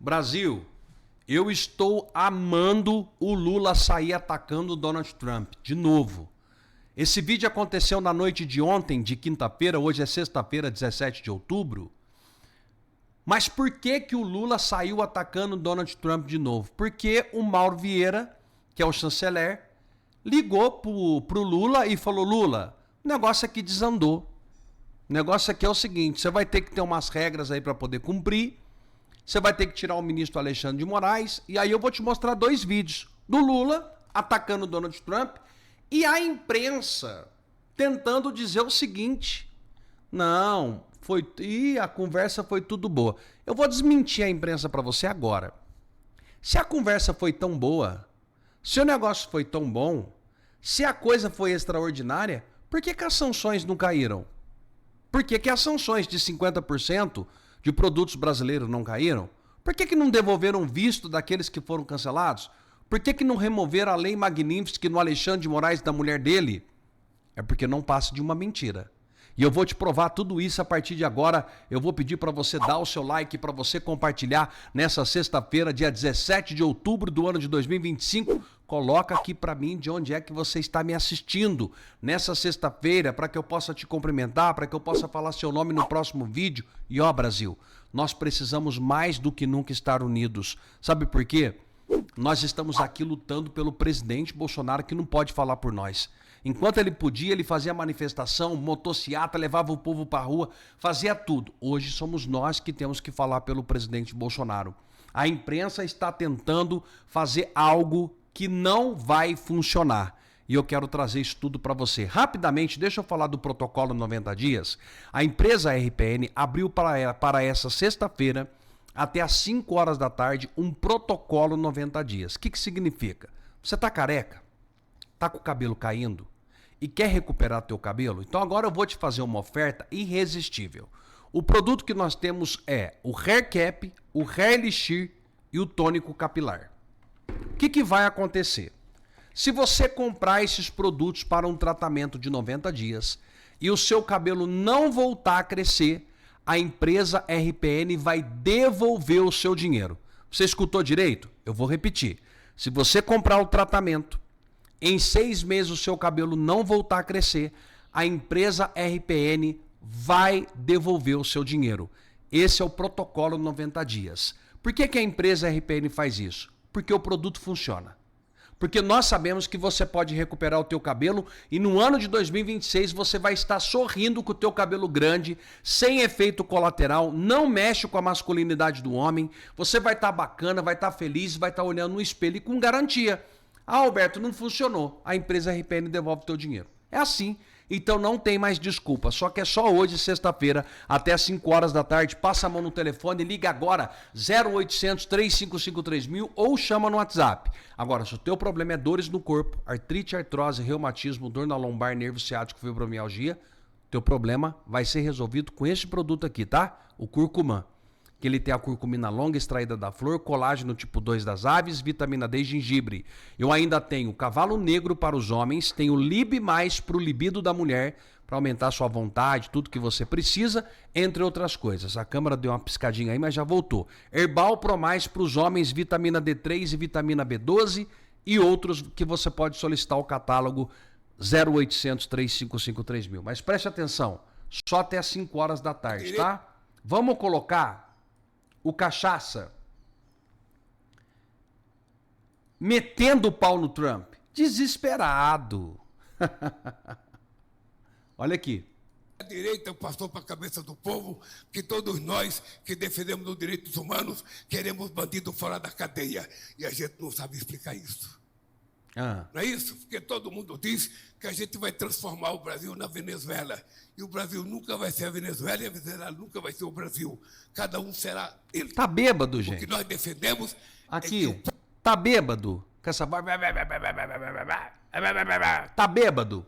Brasil, eu estou amando o Lula sair atacando o Donald Trump, de novo. Esse vídeo aconteceu na noite de ontem, de quinta-feira, hoje é sexta-feira, 17 de outubro. Mas por que o Lula saiu atacando o Donald Trump de novo? Porque o Mauro Vieira, que é o chanceler, ligou pro Lula e falou: Lula, o negócio aqui desandou. O negócio aqui é o seguinte, você vai ter que ter umas regras aí para poder cumprir. Você vai ter que tirar o ministro Alexandre de Moraes. E aí eu vou te mostrar dois vídeos do Lula atacando o Donald Trump e a imprensa tentando dizer o seguinte: não, a conversa foi tudo boa. Eu vou desmentir a imprensa para você agora. Se a conversa foi tão boa, se o negócio foi tão bom, se a coisa foi extraordinária, por que as sanções não caíram? Por que as sanções de 50% de produtos brasileiros não caíram? Por que não devolveram visto daqueles que foram cancelados? Por que não removeram a lei Magnitsky no Alexandre de Moraes e da mulher dele? É porque não passa de uma mentira. E eu vou te provar tudo isso a partir de agora. Eu vou pedir para você dar o seu like, para você compartilhar nessa sexta-feira, dia 17 de outubro do ano de 2025. Coloca aqui para mim de onde é que você está me assistindo nessa sexta-feira, para que eu possa te cumprimentar, para que eu possa falar seu nome no próximo vídeo. E ó, Brasil, nós precisamos mais do que nunca estar unidos. Sabe por quê? Nós estamos aqui lutando pelo presidente Bolsonaro, que não pode falar por nós. Enquanto ele podia, ele fazia manifestação, motociata, levava o povo para a rua, fazia tudo. Hoje somos nós que temos que falar pelo presidente Bolsonaro. A imprensa está tentando fazer algo que não vai funcionar. E eu quero trazer isso tudo para você. Rapidamente, deixa eu falar do protocolo 90 dias. A empresa RPN abriu para essa sexta-feira, até às 5 horas da tarde, um protocolo 90 dias. O que significa? Você tá careca? Tá com o cabelo caindo? E quer recuperar teu cabelo? Então agora eu vou te fazer uma oferta irresistível. O produto que nós temos é o Hair Cap, o Hair Elixir e o tônico capilar. O que vai acontecer? Se você comprar esses produtos para um tratamento de 90 dias e o seu cabelo não voltar a crescer, a empresa RPN vai devolver o seu dinheiro. Você escutou direito? Eu vou repetir. Se você comprar o tratamento, em 6 meses o seu cabelo não voltar a crescer, a empresa RPN vai devolver o seu dinheiro. Esse é o protocolo 90 dias. Por que a empresa RPN faz isso? Porque o produto funciona. Porque nós sabemos que você pode recuperar o teu cabelo e no ano de 2026 você vai estar sorrindo com o teu cabelo grande, sem efeito colateral, não mexe com a masculinidade do homem, você vai estar bacana, vai estar feliz, vai estar olhando no espelho e com garantia. Ah, Alberto, não funcionou. A empresa RPN devolve o teu dinheiro. É assim. Então não tem mais desculpa. Só que é só hoje, sexta-feira, até às 5 horas da tarde. Passa a mão no telefone, liga agora 0800 355 3000 ou chama no WhatsApp. Agora, se o teu problema é dores no corpo, artrite, artrose, reumatismo, dor na lombar, nervo ciático, fibromialgia, teu problema vai ser resolvido com este produto aqui, tá? O Curcumã. Que ele tem a curcumina longa extraída da flor, colágeno tipo 2 das aves, vitamina D e gengibre. Eu ainda tenho cavalo negro para os homens, tenho Lib mais para o libido da mulher, para aumentar sua vontade, tudo que você precisa, entre outras coisas. A câmera deu uma piscadinha aí, mas já voltou. Herbal Pro Mais para os homens, vitamina D3 e vitamina B12 e outros que você pode solicitar o catálogo 0800 355 3000. Mas preste atenção, só até às 5 horas da tarde, tá? Vamos colocar o Cachaça metendo o pau no Trump. Desesperado. Olha aqui. A direita passou para a cabeça do povo que todos nós que defendemos os direitos humanos queremos bandido fora da cadeia. E a gente não sabe explicar isso. Não é isso? Porque todo mundo diz que a gente vai transformar o Brasil na Venezuela. E o Brasil nunca vai ser a Venezuela e a Venezuela nunca vai ser o Brasil. Cada um será ele. Tá bêbado, gente. O que nós defendemos aqui, é que tá bêbado. Com essa voz. Tá bêbado.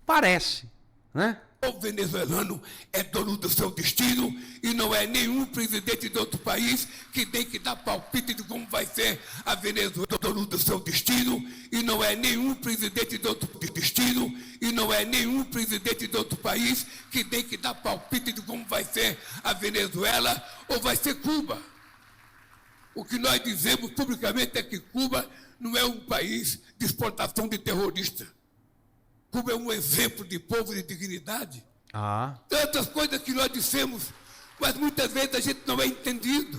Parece, né? O venezuelano é dono do seu destino e não é nenhum presidente de outro país que tem que dar palpite de como vai ser a Venezuela. Dono do seu destino e não é nenhum presidente de outro destino e não é nenhum presidente de outro país que tem que dar palpite de como vai ser a Venezuela ou vai ser Cuba. O que nós dizemos publicamente é que Cuba não é um país de exportação de terrorista. Cuba é um exemplo de povo de dignidade. Tantas coisas que nós dissemos, mas muitas vezes a gente não é entendido.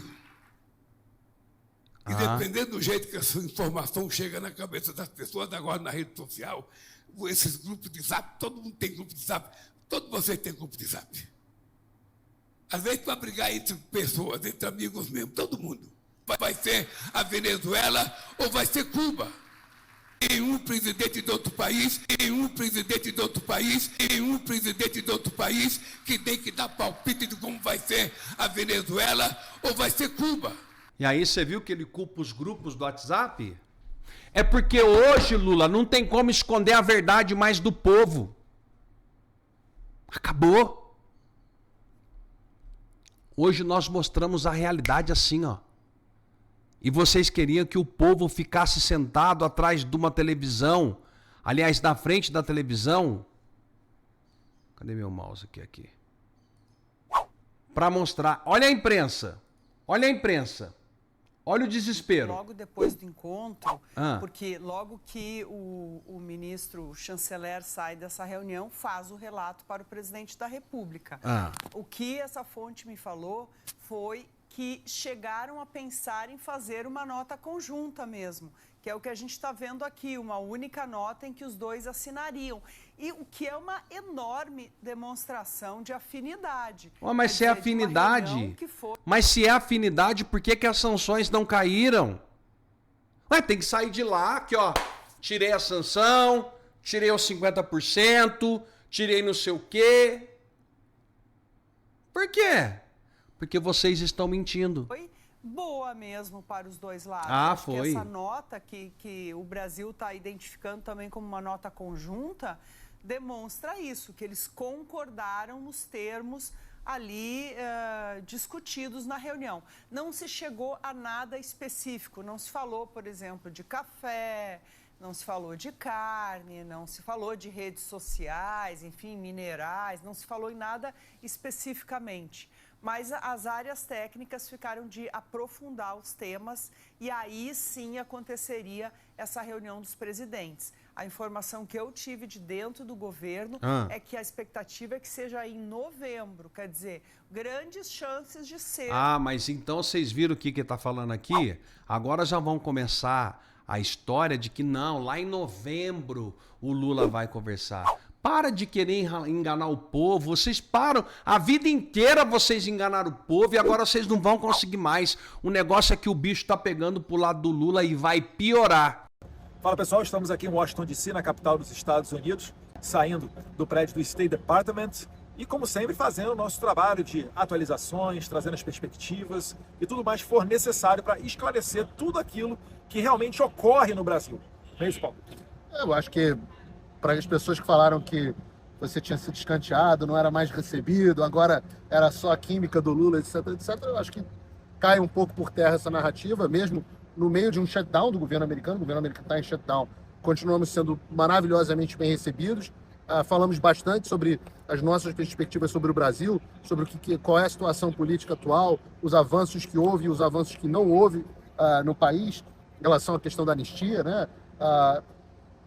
E dependendo do jeito que essa informação chega na cabeça das pessoas, agora na rede social, esses grupos de zap, todo mundo tem grupo de zap, todos vocês têm grupo de zap. Às vezes para brigar entre pessoas, entre amigos mesmo, todo mundo. Vai ser a Venezuela ou vai ser Cuba. Nenhum presidente de outro país, nenhum presidente de outro país, nenhum presidente de outro país que tem que dar palpite de como vai ser a Venezuela ou vai ser Cuba. E aí você viu que ele culpa os grupos do WhatsApp? É porque hoje, Lula, não tem como esconder a verdade mais do povo. Acabou. Hoje nós mostramos a realidade assim, ó. E vocês queriam que o povo ficasse sentado atrás de uma televisão, aliás, na frente da televisão. Cadê meu mouse aqui? Para mostrar. Olha a imprensa. Olha a imprensa. Olha o desespero. Logo depois do encontro, porque logo que o ministro chanceler sai dessa reunião, faz o relato para o presidente da República. O que essa fonte me falou foi que chegaram a pensar em fazer uma nota conjunta mesmo, que é o que a gente está vendo aqui, uma única nota em que os dois assinariam. E o que é uma enorme demonstração de afinidade. Mas se é afinidade, mas se é afinidade, por que as sanções não caíram? Tem que sair de lá, aqui ó, tirei a sanção, tirei os 50%, tirei não sei o quê. Por quê? Porque vocês estão mentindo. Foi boa mesmo para os dois lados. Foi. Porque essa nota que o Brasil está identificando também como uma nota conjunta demonstra isso, que eles concordaram nos termos ali discutidos na reunião. Não se chegou a nada específico, não se falou, por exemplo, de café, não se falou de carne, não se falou de redes sociais, enfim, minerais, não se falou em nada especificamente. Mas as áreas técnicas ficaram de aprofundar os temas e aí sim aconteceria essa reunião dos presidentes. A informação que eu tive de dentro do governo é que a expectativa é que seja em novembro, quer dizer, grandes chances de ser. Mas então vocês viram o que está falando aqui? Agora já vão começar a história de que não, lá em novembro o Lula vai conversar. Para de querer enganar o povo, vocês param, a vida inteira vocês enganaram o povo e agora vocês não vão conseguir mais. O negócio é que o bicho tá pegando pro lado do Lula e vai piorar. Fala pessoal, estamos aqui em Washington DC, na capital dos Estados Unidos, saindo do prédio do State Department e como sempre fazendo o nosso trabalho de atualizações, trazendo as perspectivas e tudo mais que for necessário para esclarecer tudo aquilo que realmente ocorre no Brasil. Não é isso, Paulo? Eu acho que para as pessoas que falaram que você tinha sido escanteado, não era mais recebido, agora era só a química do Lula, etc, etc, eu acho que cai um pouco por terra essa narrativa, mesmo no meio de um shutdown do governo americano. O governo americano está em shutdown, continuamos sendo maravilhosamente bem recebidos. Falamos bastante sobre as nossas perspectivas sobre o Brasil, sobre qual é a situação política atual, os avanços que houve e os avanços que não houve no país, em relação à questão da anistia, né?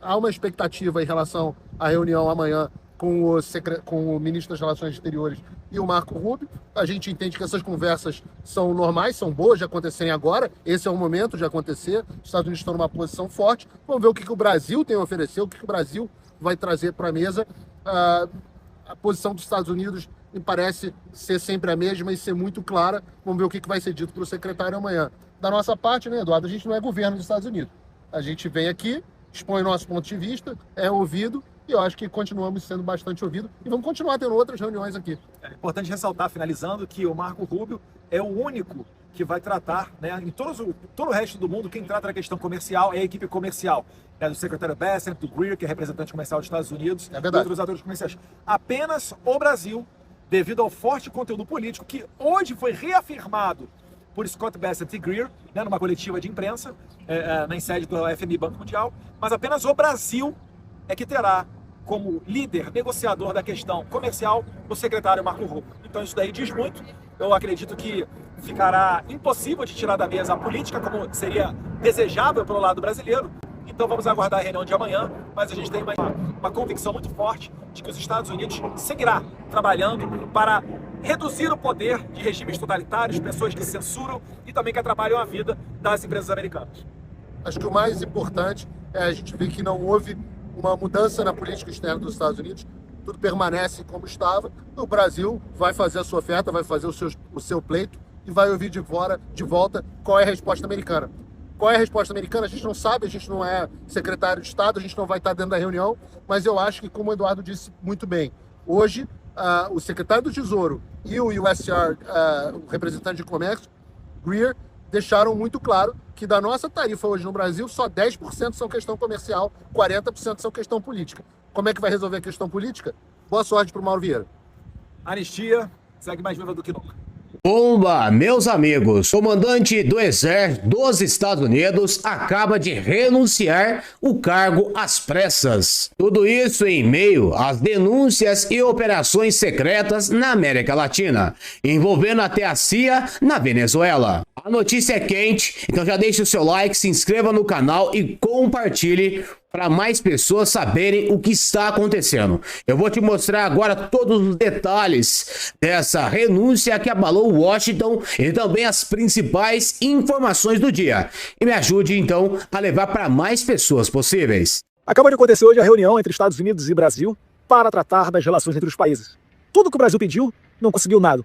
Há uma expectativa em relação à reunião amanhã com o ministro das Relações Exteriores e o Marco Rubio. A gente entende que essas conversas são normais, são boas de acontecerem agora. Esse é o momento de acontecer. Os Estados Unidos estão numa posição forte. Vamos ver o que o Brasil tem a oferecer, o que o Brasil vai trazer para a mesa. A posição dos Estados Unidos me parece ser sempre a mesma e ser muito clara. Vamos ver o que vai ser dito para o secretário amanhã. Da nossa parte, né, Eduardo, a gente não é governo dos Estados Unidos. A gente vem aqui, expõe nosso ponto de vista, é ouvido e eu acho que continuamos sendo bastante ouvidos e vamos continuar tendo outras reuniões aqui. É importante ressaltar, finalizando, que o Marco Rubio é o único que vai tratar, né, em todo o resto do mundo, quem trata da questão comercial é a equipe comercial, né, do secretário Bessent, do Greer, que é representante comercial dos Estados Unidos, e outros atores comerciais. Apenas o Brasil, devido ao forte conteúdo político, que hoje foi reafirmado por Scott Bessent e Greer, né, numa coletiva de imprensa, na sede do FMI Banco Mundial, mas apenas o Brasil é que terá como líder, negociador da questão comercial, o secretário Marco Rubio. Então isso daí diz muito. Eu acredito que ficará impossível de tirar da mesa a política como seria desejável pelo lado brasileiro. Então vamos aguardar a reunião de amanhã, mas a gente tem uma convicção muito forte de que os Estados Unidos seguirá trabalhando para reduzir o poder de regimes totalitários, pessoas que censuram e também que atrapalham a vida das empresas americanas. Acho que o mais importante é a gente ver que não houve uma mudança na política externa dos Estados Unidos, tudo permanece como estava. O Brasil vai fazer a sua oferta, vai fazer o seu pleito e vai ouvir de volta qual é a resposta americana. Qual é a resposta americana? A gente não sabe, a gente não é secretário de Estado, a gente não vai estar dentro da reunião, mas eu acho que, como o Eduardo disse muito bem, hoje o secretário do Tesouro e o USTR, o representante de comércio, Greer, deixaram muito claro que da nossa tarifa hoje no Brasil, só 10% são questão comercial, 40% são questão política. Como é que vai resolver a questão política? Boa sorte para o Mauro Vieira. Anistia segue mais viva do que nunca. Bomba, meus amigos, comandante do Exército dos Estados Unidos acaba de renunciar o cargo às pressas. Tudo isso em meio às denúncias e operações secretas na América Latina, envolvendo até a CIA na Venezuela. A notícia é quente, então já deixe o seu like, se inscreva no canal e compartilhe para mais pessoas saberem o que está acontecendo. Eu vou te mostrar agora todos os detalhes dessa renúncia que abalou Washington e também as principais informações do dia. E me ajude então a levar para mais pessoas possíveis. Acabou de acontecer hoje a reunião entre Estados Unidos e Brasil para tratar das relações entre os países. Tudo que o Brasil pediu, não conseguiu nada.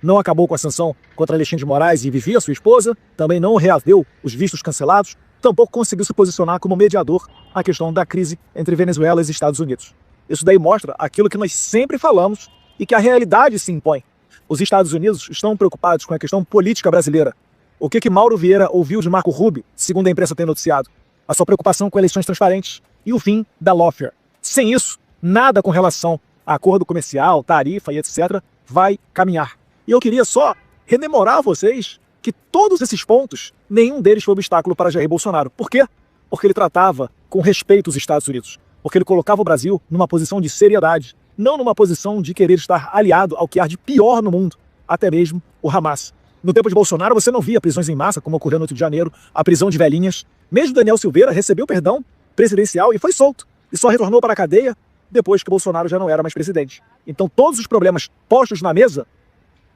Não acabou com a sanção contra Alexandre de Moraes e Vivi, a sua esposa, também não reaveu os vistos cancelados, tampouco conseguiu se posicionar como mediador na questão da crise entre Venezuela e Estados Unidos. Isso daí mostra aquilo que nós sempre falamos e que a realidade se impõe. Os Estados Unidos estão preocupados com a questão política brasileira. O que Mauro Vieira ouviu de Marco Rubio, segundo a imprensa tem noticiado? A sua preocupação com eleições transparentes e o fim da lawfare. Sem isso, nada com relação a acordo comercial, tarifa e etc. vai caminhar. E eu queria só rememorar a vocês que todos esses pontos, nenhum deles foi obstáculo para Jair Bolsonaro. Por quê? Porque ele tratava com respeito os Estados Unidos. Porque ele colocava o Brasil numa posição de seriedade, não numa posição de querer estar aliado ao que há de pior no mundo, até mesmo o Hamas. No tempo de Bolsonaro, você não via prisões em massa, como ocorreu no 8 de janeiro, a prisão de velhinhas. Mesmo Daniel Silveira recebeu perdão presidencial e foi solto. E só retornou para a cadeia depois que Bolsonaro já não era mais presidente. Então todos os problemas postos na mesa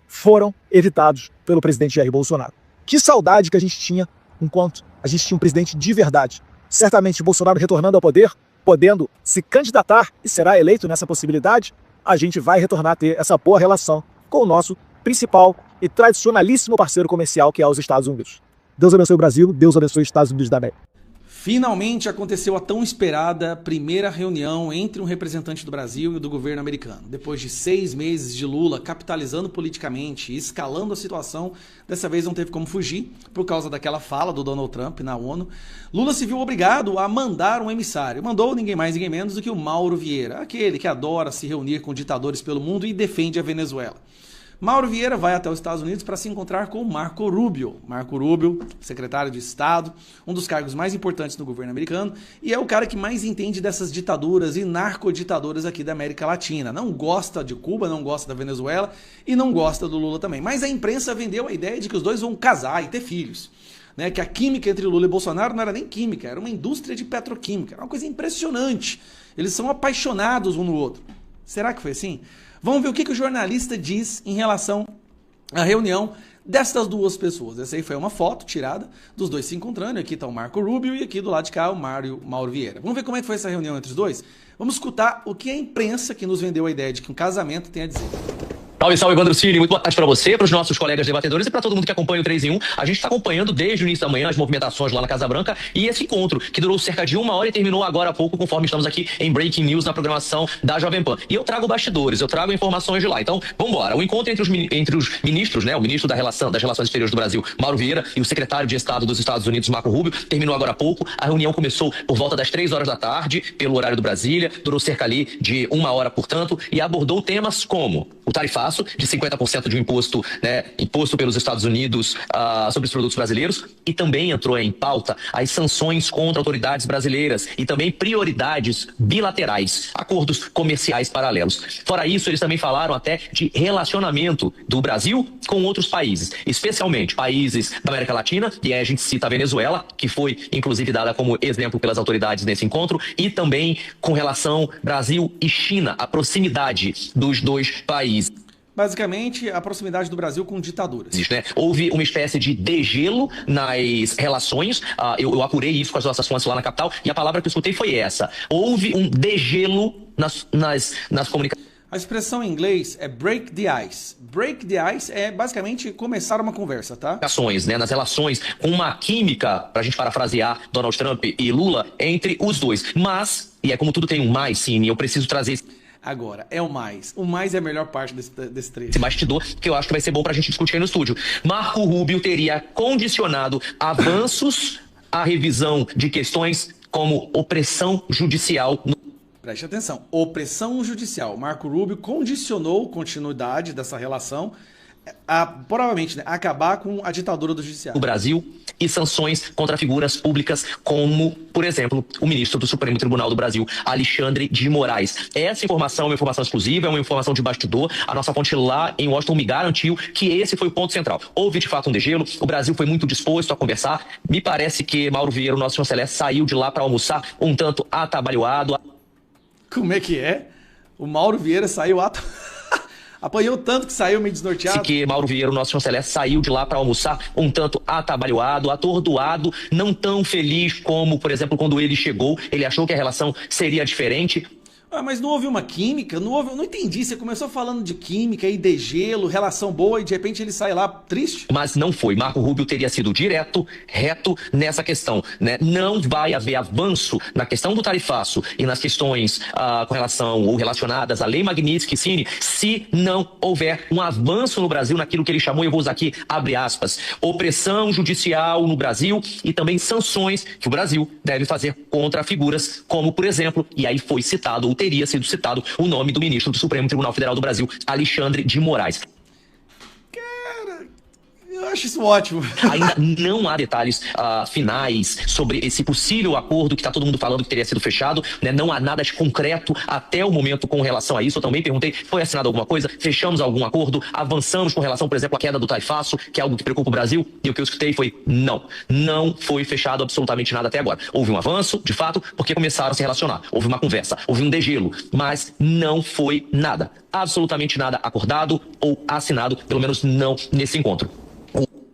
foram evitados pelo presidente Jair Bolsonaro. Que saudade que a gente tinha enquanto a gente tinha um presidente de verdade. Certamente Bolsonaro retornando ao poder, podendo se candidatar e será eleito nessa possibilidade, a gente vai retornar a ter essa boa relação com o nosso principal e tradicionalíssimo parceiro comercial, que é os Estados Unidos. Deus abençoe o Brasil, Deus abençoe os Estados Unidos da América. Finalmente aconteceu a tão esperada primeira reunião entre um representante do Brasil e do governo americano. Depois de 6 meses de Lula capitalizando politicamente e escalando a situação, dessa vez não teve como fugir por causa daquela fala do Donald Trump na ONU. Lula se viu obrigado a mandar um emissário. Mandou ninguém mais, ninguém menos do que o Mauro Vieira, aquele que adora se reunir com ditadores pelo mundo e defende a Venezuela. Mauro Vieira vai até os Estados Unidos para se encontrar com Marco Rubio. Marco Rubio, secretário de Estado, um dos cargos mais importantes do governo americano, e é o cara que mais entende dessas ditaduras e narcoditaduras aqui da América Latina. Não gosta de Cuba, não gosta da Venezuela e não gosta do Lula também. Mas a imprensa vendeu a ideia de que os dois vão casar e ter filhos. Né? Que a química entre Lula e Bolsonaro não era nem química, era uma indústria de petroquímica. Era uma coisa impressionante. Eles são apaixonados um no outro. Será que foi assim? Vamos ver o que o jornalista diz em relação à reunião destas duas pessoas. Essa aí foi uma foto tirada dos dois se encontrando. Aqui está o Marco Rubio e aqui do lado de cá o Mauro Vieira. Vamos ver como é que foi essa reunião entre os dois? Vamos escutar o que a imprensa que nos vendeu a ideia de que um casamento tem a dizer. Salve, salve, Evandro Cini. Muito boa tarde para você, para os nossos colegas debatedores e para todo mundo que acompanha o 3 em 1. A gente está acompanhando desde o início da manhã as movimentações lá na Casa Branca e esse encontro, que durou cerca de 1 hora e terminou agora há pouco, conforme estamos aqui em Breaking News na programação da Jovem Pan. E eu trago bastidores, eu trago informações de lá. Então, vamos embora. O encontro entre os ministros, né, o ministro das Relações Exteriores do Brasil, Mauro Vieira, e o secretário de Estado dos Estados Unidos, Marco Rubio, terminou agora há pouco. A reunião começou por volta das 3 horas da tarde, pelo horário do Brasília, durou cerca ali de 1 hora, portanto, e abordou temas como o tarifaço de 50% de um imposto, né, imposto pelos Estados Unidos sobre os produtos brasileiros, e também entrou em pauta as sanções contra autoridades brasileiras e também prioridades bilaterais, acordos comerciais paralelos. Fora isso, eles também falaram até de relacionamento do Brasil com outros países, especialmente países da América Latina, e aí a gente cita a Venezuela, que foi inclusive dada como exemplo pelas autoridades nesse encontro, e também com relação Brasil e China, a proximidade dos dois países. Basicamente, a proximidade do Brasil com ditaduras. Né? Houve uma espécie de degelo nas relações, eu apurei isso com as nossas fontes lá na capital, e a palavra que eu escutei foi essa. Houve um degelo nas comunicações. A expressão em inglês é break the ice. Break the ice é basicamente começar uma conversa, tá? Né, nas relações, com uma química, pra gente parafrasear Donald Trump e Lula, entre os dois. Mas, e é como tudo tem um mais, sim, eu preciso trazer... Agora, é o mais. O mais é a melhor parte desse trecho. Esse bastidor, que eu acho que vai ser bom pra gente discutir aí no estúdio. Marco Rubio teria condicionado avanços à revisão de questões como opressão judicial. Preste atenção. Opressão judicial. Marco Rubio condicionou a continuidade dessa relação provavelmente, né, acabar com a ditadura do judiciário. O Brasil e sanções contra figuras públicas como, por exemplo, o ministro do Supremo Tribunal do Brasil, Alexandre de Moraes. Essa informação é uma informação exclusiva, é uma informação de bastidor. A nossa fonte lá em Washington me garantiu que esse foi o ponto central. Houve, de fato, um degelo. O Brasil foi muito disposto a conversar. Me parece que Mauro Vieira, o nosso chanceler, saiu de lá para almoçar um tanto atabalhoado. Como é que é? O Mauro Vieira saiu apanhou tanto que saiu meio desnorteado. Que Mauro Vieira, o nosso chanceler, saiu de lá para almoçar um tanto atabalhoado, atordoado, não tão feliz como, por exemplo, quando ele chegou, ele achou que a relação seria diferente. Mas não houve uma química? Não entendi. Você começou falando de química e degelo, relação boa, e de repente ele sai lá triste? Mas não foi. Marco Rubio teria sido direto, reto nessa questão, né? Não vai haver avanço na questão do tarifaço e nas questões com relação ou relacionadas à Lei Magnitsky-Cini se não houver um avanço no Brasil naquilo que ele chamou, eu vou usar aqui, abre aspas, opressão judicial no Brasil e também sanções que o Brasil deve fazer contra figuras como, por exemplo, e aí foi citado, ou teria sido citado, o nome do ministro do Supremo Tribunal Federal do Brasil, Alexandre de Moraes. Eu acho isso ótimo. Ainda não há detalhes finais sobre esse possível acordo que está todo mundo falando que teria sido fechado, né? Não há nada de concreto até o momento com relação a isso. Eu também perguntei, foi assinado alguma coisa? Fechamos algum acordo? Avançamos com relação, por exemplo, à queda do tarifaço, que é algo que preocupa o Brasil? E o que eu escutei foi, não foi fechado absolutamente nada até agora. Houve um avanço, de fato, porque começaram a se relacionar. Houve uma conversa, houve um degelo, mas não foi nada, absolutamente nada acordado ou assinado, pelo menos não nesse encontro.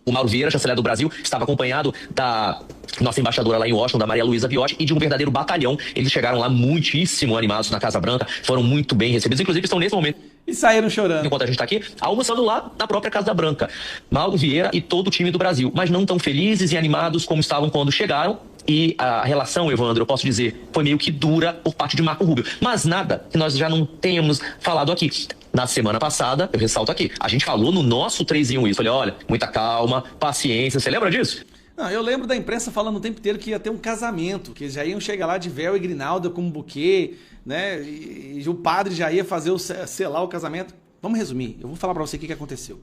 O Mauro Vieira, chanceler do Brasil, estava acompanhado da nossa embaixadora lá em Washington, da Maria Luísa Viotti, e de um verdadeiro batalhão. Eles chegaram lá muitíssimo animados na Casa Branca, foram muito bem recebidos, inclusive estão nesse momento... E saíram chorando. Enquanto a gente está aqui, almoçando lá na própria Casa Branca. Mauro Vieira e todo o time do Brasil, mas não tão felizes e animados como estavam quando chegaram. E a relação, Evandro, eu posso dizer, foi meio que dura por parte de Marco Rubio. Mas nada que nós já não tenhamos falado aqui. Na semana passada, eu ressalto aqui, a gente falou no nosso 3 em 1 isso. Falei, olha, muita calma, paciência. Você lembra disso? Não, eu lembro da imprensa falando o tempo inteiro que ia ter um casamento, que eles já iam chegar lá de véu e grinalda com um buquê, né? E o padre já ia fazer selar o casamento. Vamos resumir, eu vou falar pra você o que aconteceu.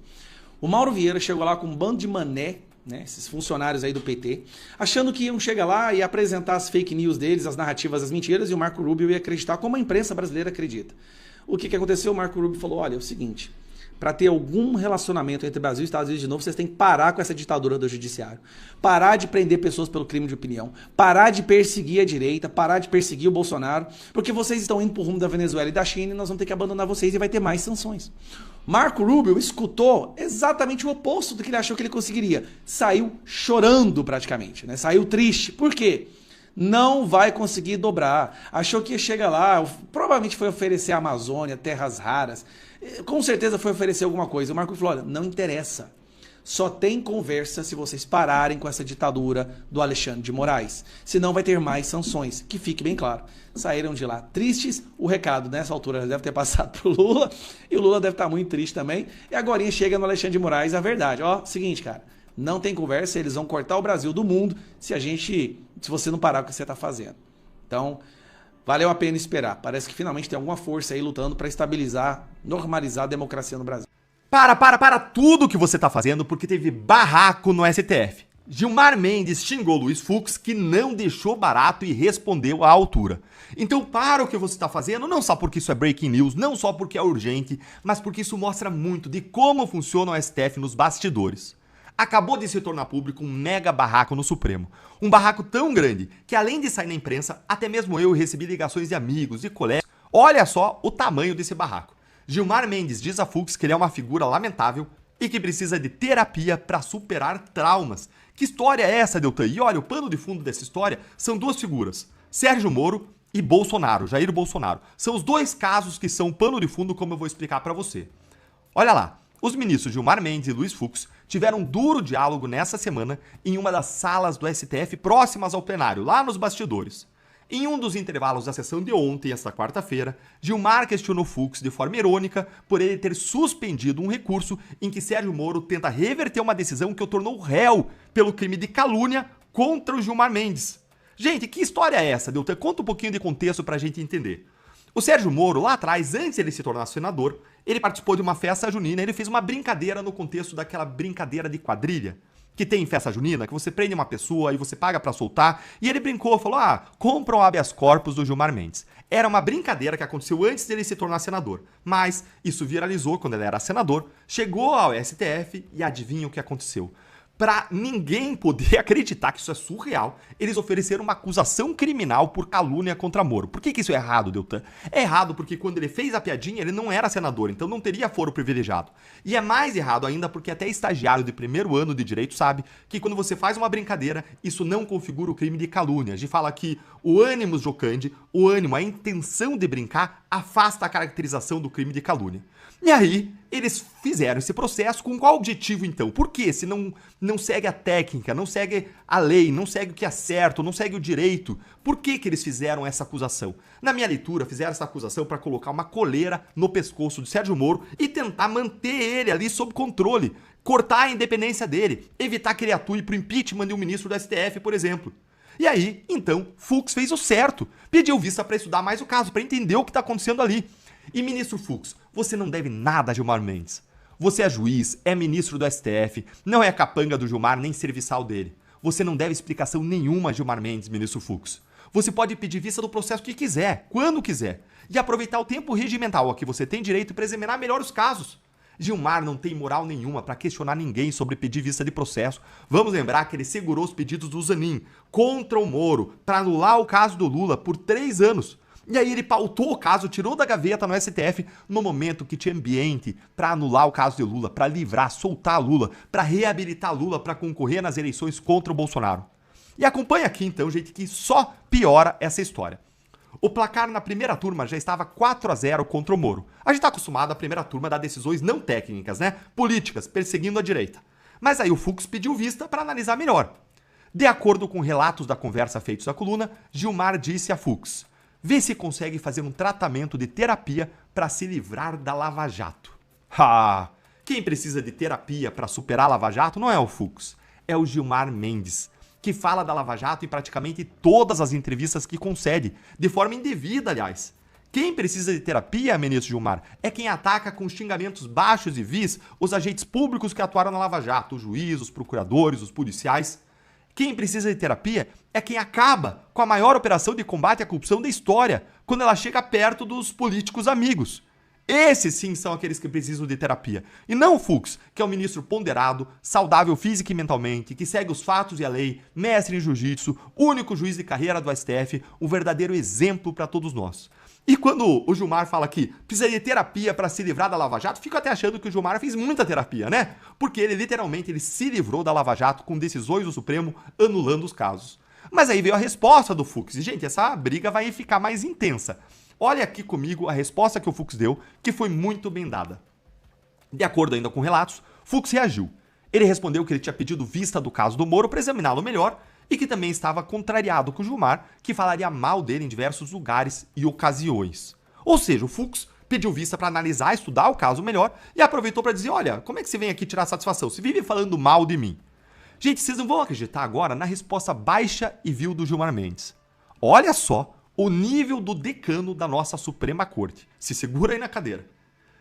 O Mauro Vieira chegou lá com um bando de mané, né, esses funcionários aí do PT, achando que iam chegar lá e apresentar as fake news deles, as narrativas, as mentiras, e o Marco Rubio ia acreditar como a imprensa brasileira acredita. O que aconteceu? O Marco Rubio falou, olha, é o seguinte, para ter algum relacionamento entre Brasil e Estados Unidos de novo, vocês têm que parar com essa ditadura do judiciário, parar de prender pessoas pelo crime de opinião, parar de perseguir a direita, parar de perseguir o Bolsonaro, porque vocês estão indo pro rumo da Venezuela e da China e nós vamos ter que abandonar vocês e vai ter mais sanções. Marco Rubio escutou exatamente o oposto do que ele achou que ele conseguiria. Saiu chorando praticamente, né? Saiu triste. Por quê? Não vai conseguir dobrar. Achou que ia chegar lá, provavelmente foi oferecer a Amazônia, terras raras, com certeza foi oferecer alguma coisa. O Marco falou, olha, não interessa. Só tem conversa se vocês pararem com essa ditadura do Alexandre de Moraes. Senão vai ter mais sanções, que fique bem claro. Saíram de lá tristes, o recado nessa altura deve ter passado pro Lula, e o Lula deve estar muito triste também. E agora chega no Alexandre de Moraes a verdade. Ó, seguinte, cara, não tem conversa, eles vão cortar o Brasil do mundo se você não parar com o que você está fazendo. Então, valeu a pena esperar. Parece que finalmente tem alguma força aí lutando para estabilizar, normalizar a democracia no Brasil. Para tudo que você tá fazendo, porque teve barraco no STF. Gilmar Mendes xingou Luiz Fux, que não deixou barato e respondeu à altura. Então para o que você tá fazendo, não só porque isso é breaking news, não só porque é urgente, mas porque isso mostra muito de como funciona o STF nos bastidores. Acabou de se tornar público um mega barraco no Supremo. Um barraco tão grande que, além de sair na imprensa, até mesmo eu recebi ligações de amigos e colegas. Olha só o tamanho desse barraco. Gilmar Mendes diz a Fux que ele é uma figura lamentável e que precisa de terapia para superar traumas. Que história é essa, Deltan? E olha, o pano de fundo dessa história são duas figuras, Sérgio Moro e Bolsonaro, Jair Bolsonaro. São os dois casos que são pano de fundo, como eu vou explicar para você. Olha lá, os ministros Gilmar Mendes e Luiz Fux tiveram um duro diálogo nessa semana em uma das salas do STF próximas ao plenário, lá nos bastidores. Em um dos intervalos da sessão de ontem, esta quarta-feira, Gilmar questionou Fux de forma irônica por ele ter suspendido um recurso em que Sérgio Moro tenta reverter uma decisão que o tornou réu pelo crime de calúnia contra o Gilmar Mendes. Gente, que história é essa, Deltan? Conta um pouquinho de contexto pra gente entender. O Sérgio Moro, lá atrás, antes de ele se tornar senador, ele participou de uma festa junina, ele fez uma brincadeira no contexto daquela brincadeira de quadrilha, que tem em festa junina, que você prende uma pessoa e você paga pra soltar, e ele brincou, falou, compra o habeas corpus do Gilmar Mendes. Era uma brincadeira que aconteceu antes dele se tornar senador, mas isso viralizou quando ele era senador, chegou ao STF e adivinha o que aconteceu? Pra ninguém poder acreditar que isso é surreal, eles ofereceram uma acusação criminal por calúnia contra Moro. Por que isso é errado, Deltan? É errado porque quando ele fez a piadinha, ele não era senador, então não teria foro privilegiado. E é mais errado ainda porque até estagiário de primeiro ano de direito sabe que quando você faz uma brincadeira, isso não configura o crime de calúnia. A gente fala que o ânimos jocandi, o ânimo, a intenção de brincar, afasta a caracterização do crime de calúnia. E aí, eles fizeram esse processo com qual objetivo, então? Por quê? Se não segue a técnica, não segue a lei, não segue o que é certo, não segue o direito. Por que eles fizeram essa acusação? Na minha leitura, fizeram essa acusação para colocar uma coleira no pescoço de Sérgio Moro e tentar manter ele ali sob controle, cortar a independência dele, evitar que ele atue para o impeachment de um ministro do STF, por exemplo. E aí, então, Fux fez o certo, pediu vista para estudar mais o caso, para entender o que está acontecendo ali. E ministro Fux, você não deve nada a Gilmar Mendes. Você é juiz, é ministro do STF, não é capanga do Gilmar nem serviçal dele. Você não deve explicação nenhuma a Gilmar Mendes, ministro Fux. Você pode pedir vista do processo que quiser, quando quiser, e aproveitar o tempo regimental a que você tem direito para examinar melhor os casos. Gilmar não tem moral nenhuma para questionar ninguém sobre pedir vista de processo. Vamos lembrar que ele segurou os pedidos do Zanin contra o Moro para anular o caso do Lula por 3 anos. E aí ele pautou o caso, tirou da gaveta no STF no momento que tinha ambiente para anular o caso de Lula, para livrar, soltar Lula, para reabilitar Lula para concorrer nas eleições contra o Bolsonaro. E acompanha aqui então, gente, que só piora essa história. O placar na primeira turma já estava 4-0 contra o Moro. A gente está acostumado à primeira turma a dar decisões não técnicas, né? Políticas, perseguindo a direita. Mas aí o Fux pediu vista para analisar melhor. De acordo com relatos da conversa feitos à coluna, Gilmar disse a Fux: vê se consegue fazer um tratamento de terapia para se livrar da Lava Jato. Quem precisa de terapia para superar a Lava Jato não é o Fux, é o Gilmar Mendes, que fala da Lava Jato em praticamente todas as entrevistas que concede, de forma indevida, aliás. Quem precisa de terapia, ministro Gilmar, é quem ataca com xingamentos baixos e vis os agentes públicos que atuaram na Lava Jato, os juízes, os procuradores, os policiais. Quem precisa de terapia é quem acaba com a maior operação de combate à corrupção da história, quando ela chega perto dos políticos amigos. Esses sim são aqueles que precisam de terapia. E não o Fux, que é um ministro ponderado, saudável física e mentalmente, que segue os fatos e a lei, mestre em jiu-jitsu, único juiz de carreira do STF, um verdadeiro exemplo para todos nós. E quando o Gilmar fala que precisa de terapia para se livrar da Lava Jato, fico até achando que o Gilmar fez muita terapia, né? Porque ele literalmente se livrou da Lava Jato com decisões do Supremo anulando os casos. Mas aí veio a resposta do Fux. E, gente, essa briga vai ficar mais intensa. Olha aqui comigo a resposta que o Fux deu, que foi muito bem dada. De acordo ainda com relatos, Fux reagiu. Ele respondeu que ele tinha pedido vista do caso do Moro para examiná-lo melhor e que também estava contrariado com o Gilmar, que falaria mal dele em diversos lugares e ocasiões. Ou seja, o Fux pediu vista para analisar, estudar o caso melhor e aproveitou para dizer, olha, como é que você vem aqui tirar satisfação? Você vive falando mal de mim. Gente, vocês não vão acreditar agora na resposta baixa e vil do Gilmar Mendes. Olha só o nível do decano da nossa Suprema Corte. Se segura aí na cadeira.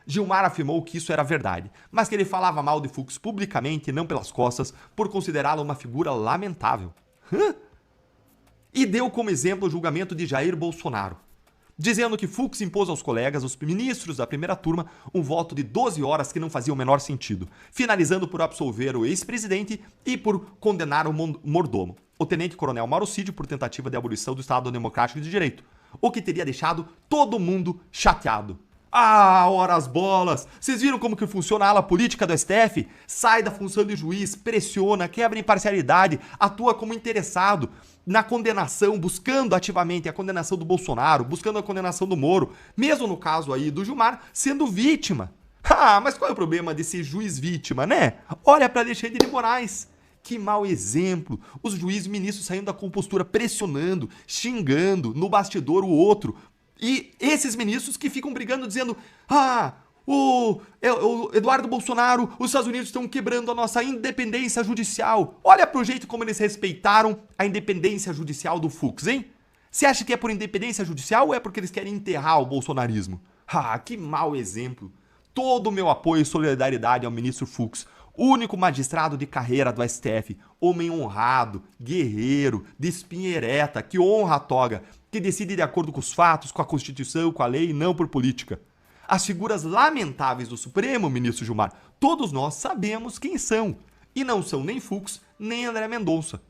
Gilmar afirmou que isso era verdade, mas que ele falava mal de Fux publicamente e não pelas costas por considerá-lo uma figura lamentável. E deu como exemplo o julgamento de Jair Bolsonaro, dizendo que Fux impôs aos colegas, os ministros da primeira turma, um voto de 12 horas que não fazia o menor sentido, finalizando por absolver o ex-presidente e por condenar o mordomo, o tenente-coronel Mauro Cid, por tentativa de abolição do Estado Democrático de Direito, o que teria deixado todo mundo chateado. Ah, ora as bolas! Vocês viram como que funciona a ala política do STF? Sai da função de juiz, pressiona, quebra imparcialidade, atua como interessado na condenação, buscando ativamente a condenação do Bolsonaro, buscando a condenação do Moro, mesmo no caso aí do Gilmar, sendo vítima. Ah, mas qual é o problema desse juiz vítima, né? Olha para Alexandre de Moraes. Que mau exemplo. Os juízes e ministros saindo da compostura, pressionando, xingando no bastidor o outro. E esses ministros que ficam brigando dizendo, o Eduardo Bolsonaro, os Estados Unidos estão quebrando a nossa independência judicial. Olha pro jeito como eles respeitaram a independência judicial do Fux, hein? Você acha que é por independência judicial ou é porque eles querem enterrar o bolsonarismo? Que mau exemplo. Todo o meu apoio e solidariedade ao ministro Fux, único magistrado de carreira do STF, homem honrado, guerreiro, de espinha ereta, que honra a toga, que decide de acordo com os fatos, com a Constituição, com a lei e não por política. As figuras lamentáveis do Supremo, ministro Gilmar, todos nós sabemos quem são. E não são nem Fux, nem André Mendonça.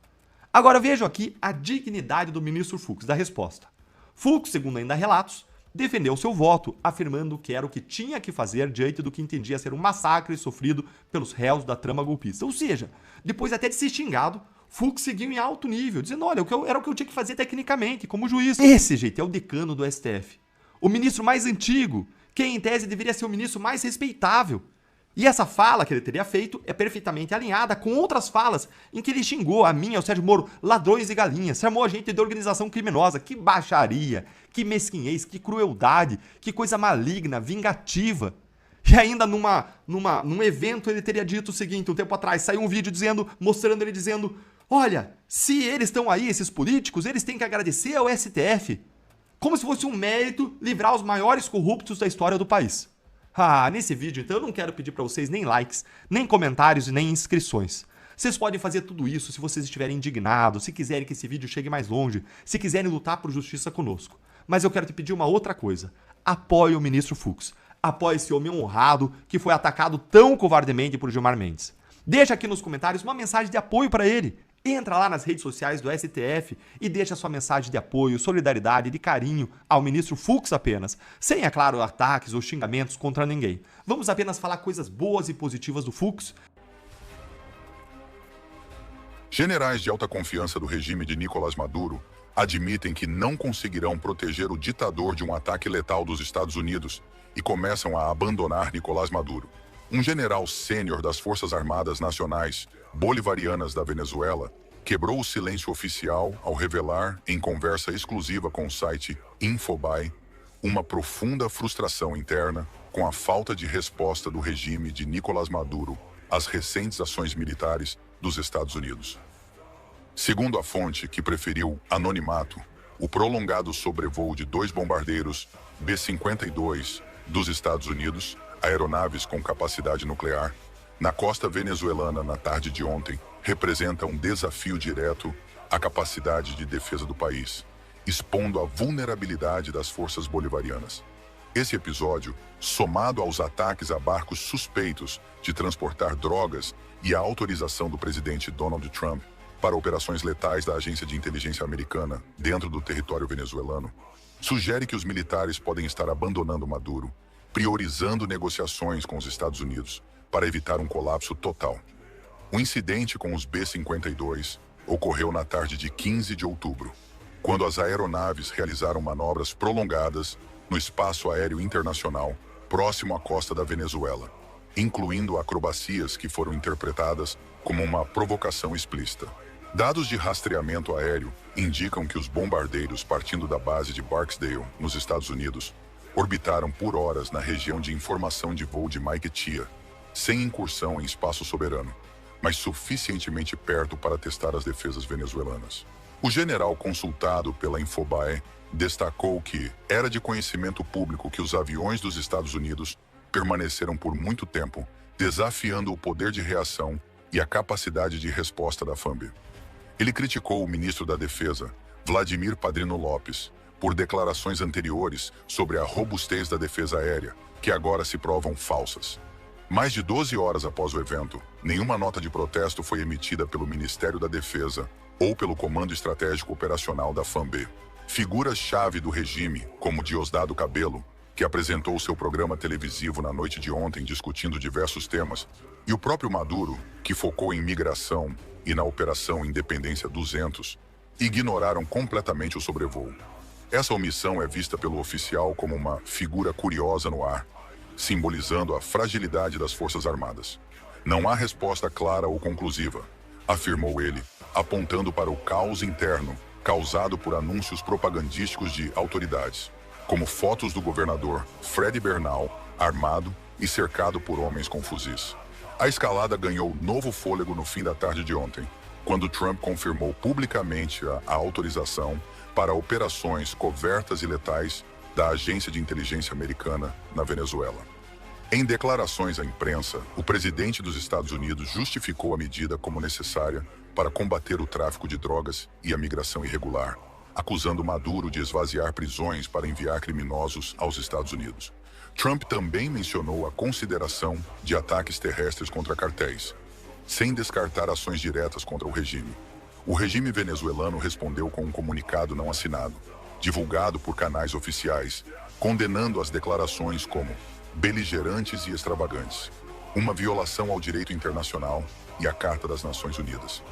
Agora vejam aqui a dignidade do ministro Fux, da resposta. Fux, segundo ainda relatos, defendeu seu voto, afirmando que era o que tinha que fazer diante do que entendia ser um massacre sofrido pelos réus da trama golpista. Ou seja, depois até de ser xingado, Fux seguiu em alto nível, dizendo, olha, era o que eu tinha que fazer tecnicamente, como juiz. Esse, gente, é o decano do STF. O ministro mais antigo, que em tese deveria ser o ministro mais respeitável. E essa fala que ele teria feito é perfeitamente alinhada com outras falas em que ele xingou a mim e ao Sérgio Moro, ladrões e galinhas, chamou a gente de organização criminosa. Que baixaria, que mesquinhez, que crueldade, que coisa maligna, vingativa. E ainda num evento ele teria dito o seguinte, um tempo atrás, saiu um vídeo mostrando ele dizendo, olha, se eles estão aí, esses políticos, eles têm que agradecer ao STF. Como se fosse um mérito livrar os maiores corruptos da história do país. Nesse vídeo, então, eu não quero pedir para vocês nem likes, nem comentários e nem inscrições. Vocês podem fazer tudo isso se vocês estiverem indignados, se quiserem que esse vídeo chegue mais longe, se quiserem lutar por justiça conosco. Mas eu quero te pedir uma outra coisa. Apoie o ministro Fux. Apoie esse homem honrado que foi atacado tão covardemente por Gilmar Mendes. Deixa aqui nos comentários uma mensagem de apoio para ele. Entra lá nas redes sociais do STF e deixa sua mensagem de apoio, solidariedade, de carinho ao ministro Fux apenas. Sem, é claro, ataques ou xingamentos contra ninguém. Vamos apenas falar coisas boas e positivas do Fux. Generais de alta confiança do regime de Nicolás Maduro admitem que não conseguirão proteger o ditador de um ataque letal dos Estados Unidos e começam a abandonar Nicolás Maduro. Um general sênior das Forças Armadas Nacionais Bolivarianas da Venezuela quebrou o silêncio oficial ao revelar, em conversa exclusiva com o site Infobae, uma profunda frustração interna com a falta de resposta do regime de Nicolás Maduro às recentes ações militares dos Estados Unidos. Segundo a fonte, que preferiu anonimato, o prolongado sobrevoo de 2 bombardeiros B-52 dos Estados Unidos, aeronaves com capacidade nuclear, na costa venezuelana na tarde de ontem, representa um desafio direto à capacidade de defesa do país, expondo a vulnerabilidade das forças bolivarianas. Esse episódio, somado aos ataques a barcos suspeitos de transportar drogas e a autorização do presidente Donald Trump para operações letais da Agência de Inteligência Americana dentro do território venezuelano, sugere que os militares podem estar abandonando Maduro, priorizando negociações com os Estados Unidos para evitar um colapso total. O incidente com os B-52 ocorreu na tarde de 15 de outubro, quando as aeronaves realizaram manobras prolongadas no espaço aéreo internacional próximo à costa da Venezuela, incluindo acrobacias que foram interpretadas como uma provocação explícita. Dados de rastreamento aéreo indicam que os bombardeiros partindo da base de Barksdale, nos Estados Unidos, orbitaram por horas na região de informação de voo de Maiquetía, sem incursão em espaço soberano, mas suficientemente perto para testar as defesas venezuelanas. O general consultado pela Infobae destacou que era de conhecimento público que os aviões dos Estados Unidos permaneceram por muito tempo, desafiando o poder de reação e a capacidade de resposta da FAMB. Ele criticou o ministro da Defesa, Vladimir Padrino Lopes, por declarações anteriores sobre a robustez da defesa aérea, que agora se provam falsas. Mais de 12 horas após o evento, nenhuma nota de protesto foi emitida pelo Ministério da Defesa ou pelo Comando Estratégico Operacional da FAMB. Figuras-chave do regime, como Diosdado Cabello, que apresentou seu programa televisivo na noite de ontem discutindo diversos temas, e o próprio Maduro, que focou em migração e na Operação Independência 200, ignoraram completamente o sobrevoo. Essa omissão é vista pelo oficial como uma figura curiosa no ar, simbolizando a fragilidade das Forças Armadas. Não há resposta clara ou conclusiva, afirmou ele, apontando para o caos interno causado por anúncios propagandísticos de autoridades, como fotos do governador Fred Bernal, armado e cercado por homens com fuzis. A escalada ganhou novo fôlego no fim da tarde de ontem, quando Trump confirmou publicamente a autorização para operações covertas e letais da Agência de Inteligência Americana na Venezuela. Em declarações à imprensa, o presidente dos Estados Unidos justificou a medida como necessária para combater o tráfico de drogas e a migração irregular, acusando Maduro de esvaziar prisões para enviar criminosos aos Estados Unidos. Trump também mencionou a consideração de ataques terrestres contra cartéis, sem descartar ações diretas contra o regime. O regime venezuelano respondeu com um comunicado não assinado, divulgado por canais oficiais, condenando as declarações como beligerantes e extravagantes, uma violação ao direito internacional e à Carta das Nações Unidas.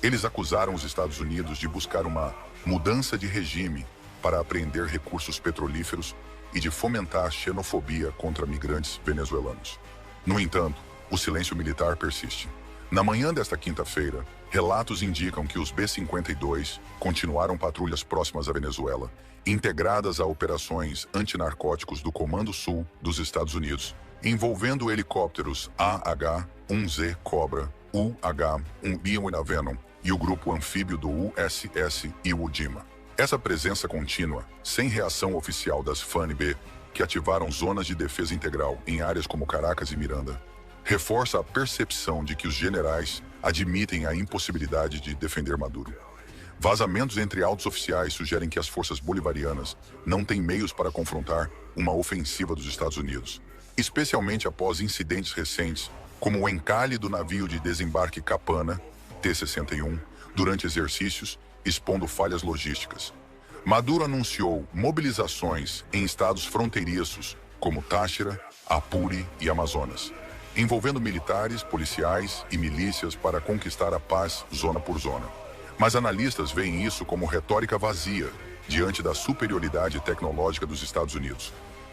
Eles acusaram os Estados Unidos de buscar uma mudança de regime para apreender recursos petrolíferos e de fomentar xenofobia contra migrantes venezuelanos. No entanto, o silêncio militar persiste. Na manhã desta quinta-feira, relatos indicam que os B-52 continuaram patrulhas próximas à Venezuela, integradas a operações antinarcóticos do Comando Sul dos Estados Unidos, envolvendo helicópteros AH-1Z Cobra, UH-1B Venom e o grupo anfíbio do USS Iwo Jima. Essa presença contínua, sem reação oficial das FANB, que ativaram zonas de defesa integral em áreas como Caracas e Miranda, reforça a percepção de que os generais admitem a impossibilidade de defender Maduro. Vazamentos entre altos oficiais sugerem que as forças bolivarianas não têm meios para confrontar uma ofensiva dos Estados Unidos, especialmente após incidentes recentes, como o encalhe do navio de desembarque Capana, T-61, durante exercícios, expondo falhas logísticas. Maduro anunciou mobilizações em estados fronteiriços, como Táchira, Apure e Amazonas, envolvendo militares, policiais e milícias para conquistar a paz zona por zona. Mas analistas veem isso como retórica vazia diante da superioridade tecnológica dos Estados Unidos.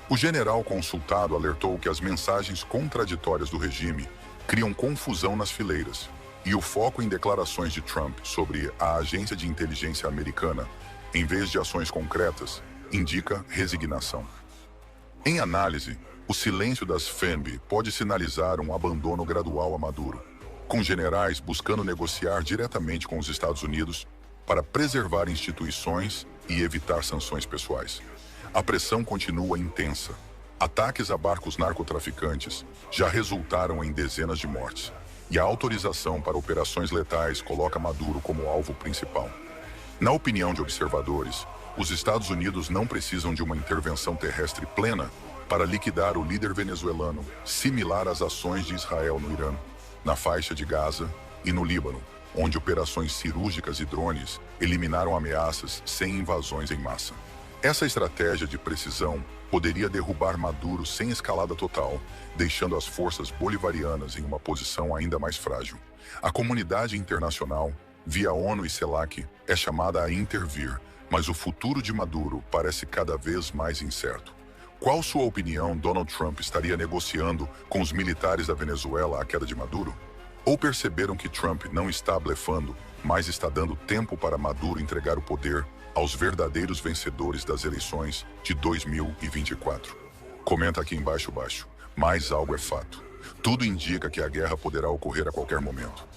O general consultado alertou que as mensagens contraditórias do regime criam confusão nas fileiras, e o foco em declarações de Trump sobre a agência de inteligência americana, em vez de ações concretas, indica resignação. Em análise, o silêncio das FANB pode sinalizar um abandono gradual a Maduro, com generais buscando negociar diretamente com os Estados Unidos para preservar instituições e evitar sanções pessoais. A pressão continua intensa. Ataques a barcos narcotraficantes já resultaram em dezenas de mortes, e a autorização para operações letais coloca Maduro como alvo principal. Na opinião de observadores, os Estados Unidos não precisam de uma intervenção terrestre plena para liquidar o líder venezuelano, similar às ações de Israel no Irã, na faixa de Gaza e no Líbano, onde operações cirúrgicas e drones eliminaram ameaças sem invasões em massa. Essa estratégia de precisão poderia derrubar Maduro sem escalada total, deixando as forças bolivarianas em uma posição ainda mais frágil. A comunidade internacional via ONU e CELAC, é chamada a intervir, mas o futuro de Maduro parece cada vez mais incerto. Qual sua opinião Donald Trump estaria negociando com os militares da Venezuela a queda de Maduro? Ou perceberam que Trump não está blefando, mas está dando tempo para Maduro entregar o poder aos verdadeiros vencedores das eleições de 2024? Comenta aqui embaixo, mas algo é fato. Tudo indica que a guerra poderá ocorrer a qualquer momento.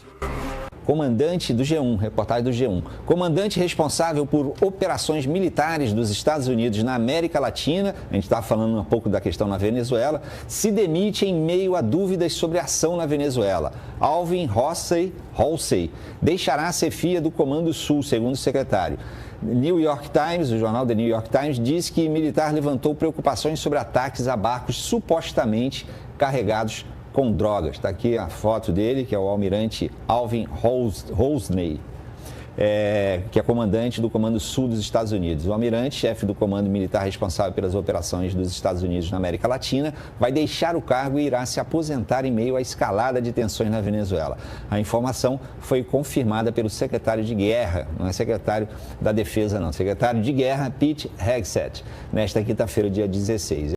Comandante do G1, reportagem do G1. Comandante responsável por operações militares dos Estados Unidos na América Latina, a gente estava falando um pouco da questão na Venezuela, se demite em meio a dúvidas sobre a ação na Venezuela. Alvin Halsey deixará a chefia do Comando Sul, segundo o secretário. New York Times, o jornal The New York Times, diz que militar levantou preocupações sobre ataques a barcos supostamente carregados com drogas. Está aqui a foto dele, que é o almirante Alvin Halsey, que é comandante do Comando Sul dos Estados Unidos. O almirante, chefe do comando militar responsável pelas operações dos Estados Unidos na América Latina, vai deixar o cargo e irá se aposentar em meio à escalada de tensões na Venezuela. A informação foi confirmada pelo secretário de Guerra, não é secretário da Defesa não, secretário de Guerra, Pete Hegseth, nesta quinta-feira, dia 16.